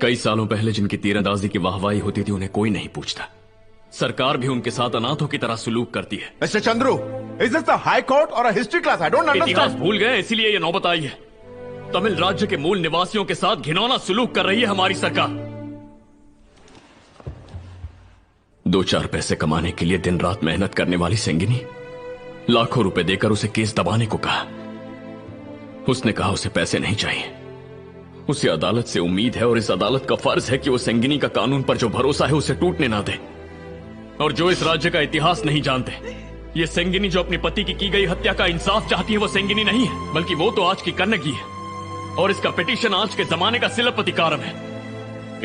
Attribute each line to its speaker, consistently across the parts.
Speaker 1: कई सालों पहले जिनकी तीरंदाजी की वाहवाही होती थी उन्हें कोई नहीं पूछता। सरकार भी उनके साथ अनाथों की तरह सुलूक करती है।
Speaker 2: Mister Chandru, is this the high court or a history class? I don't
Speaker 1: इतिहास
Speaker 2: अंडरस्टैंड।
Speaker 1: भूल गए इसीलिए ये नौबत आई है। तमिल राज्य के मूल निवासियों के साथ घिनौना सुलूक कर रही है हमारी सरकार। 2-4 पैसे कमाने के लिए दिन रात मेहनत करने वाली सेंगिनी लाखों रुपए देकर उसे केस दबाने को कहा। उसने कहा उसे पैसे नहीं चाहिए, उसे अदालत से उम्मीद है और इस अदालत का फर्ज है कि वो सेंगिनी का कानून पर जो भरोसा है उसे टूटने ना दे। और जो इस राज्य का इतिहास नहीं जानते, ये सेंगिनी जो अपने पति की गई हत्या का इंसाफ चाहती है वो सेंगिनी नहीं है, बल्कि वो तो आज की कन्नगी है। और इसका पिटीशन आज के जमाने का सिलपतिकारम है।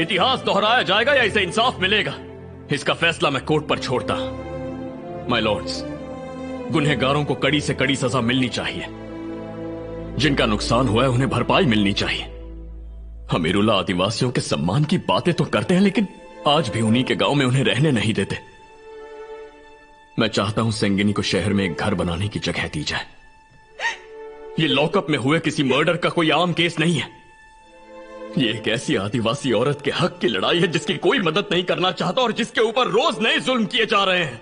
Speaker 1: इतिहास दोहराया जाएगा या इसे इंसाफ मिलेगा, इसका फैसला मैं कोर्ट पर छोड़ता। माय लॉर्ड्स, गुनहगारों को कड़ी से कड़ी सजा मिलनी चाहिए। जिनका नुकसान हुआ है उन्हें भरपाई मिलनी चाहिए। अमीरुल्ला आदिवासियों के सम्मान की बातें तो करते हैं, लेकिन आज भी उन्हीं के गांव में उन्हें रहने नहीं देते। मैं चाहता हूं सेंगिनी को शहर में एक घर बनाने की जगह दी जाए। ये लॉकअप में हुए किसी मर्डर का कोई आम केस नहीं है। ये एक ऐसी आदिवासी औरत के हक की लड़ाई है जिसकी कोई मदद नहीं करना चाहता और जिसके ऊपर रोज नए जुल्म किए जा रहे हैं।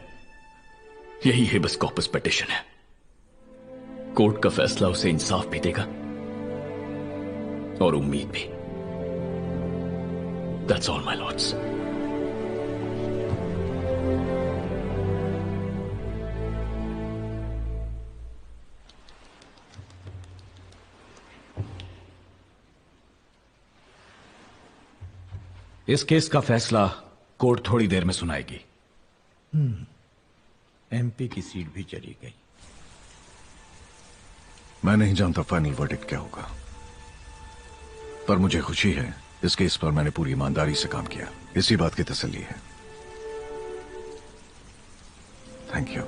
Speaker 1: यही हेबस कॉर्पस पिटीशन है। कोर्ट का फैसला उसे इंसाफ भी देगा और उम्मीद भी। That's all, my lords.
Speaker 3: इस केस का फैसला कोर्ट थोड़ी देर में सुनाएगी।
Speaker 4: एमपी की सीट भी चली गई।
Speaker 5: मैं नहीं जानता फाइनल वर्डिक्ट क्या होगा, पर मुझे खुशी है इस केस पर मैंने पूरी ईमानदारी से काम किया। इसी बात की तसल्ली है। Thank you.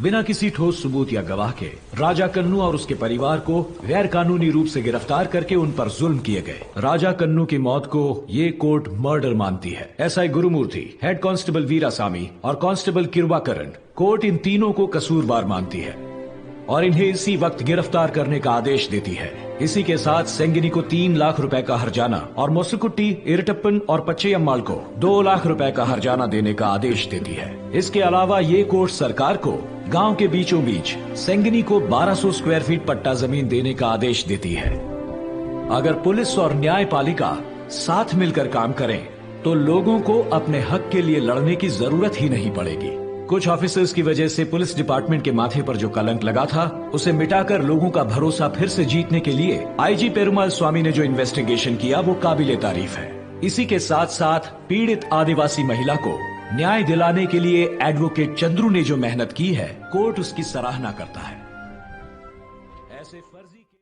Speaker 3: बिना किसी ठोस सबूत या गवाह के राजा कन्नू और उसके परिवार को गैर कानूनी रूप से गिरफ्तार करके उन पर जुल्म किए गए। राजा कन्नू की मौत को ये कोर्ट मर्डर मानती है। SI Gurumurthy, head constable Veerasamy और कांस्टेबल किरवाकरन, कोर्ट इन तीनों को कसूरवार मानती है और इन्हें इसी वक्त गिरफ्तार करने का आदेश देती है। इसी के साथ सेंगिनी को 3 लाख रुपए का हर्जाना और मोसुकुट्टी, इरटप्पन और पच्चैयम्माल को 2 लाख रुपए का हर्जाना देने का आदेश देती है। इसके अलावा ये कोर्ट सरकार को गांव के बीचों बीच सेंगिनी को 1200 स्क्वायर फीट पट्टा जमीन देने का आदेश देती है। अगर पुलिस और न्यायपालिका साथ मिलकर काम करें तो लोगों को अपने हक के लिए लड़ने की जरूरत ही नहीं पड़ेगी। कुछ ऑफिसर्स की वजह से पुलिस डिपार्टमेंट के माथे पर जो कलंक लगा था उसे मिटाकर लोगों का भरोसा फिर से जीतने के लिए आईजी पेरुमाल स्वामी ने जो इन्वेस्टिगेशन किया वो काबिले तारीफ है। इसी के साथ साथ पीड़ित आदिवासी महिला को न्याय दिलाने के लिए एडवोकेट चंद्रू ने जो मेहनत की है, कोर्ट उसकी सराहना करता है।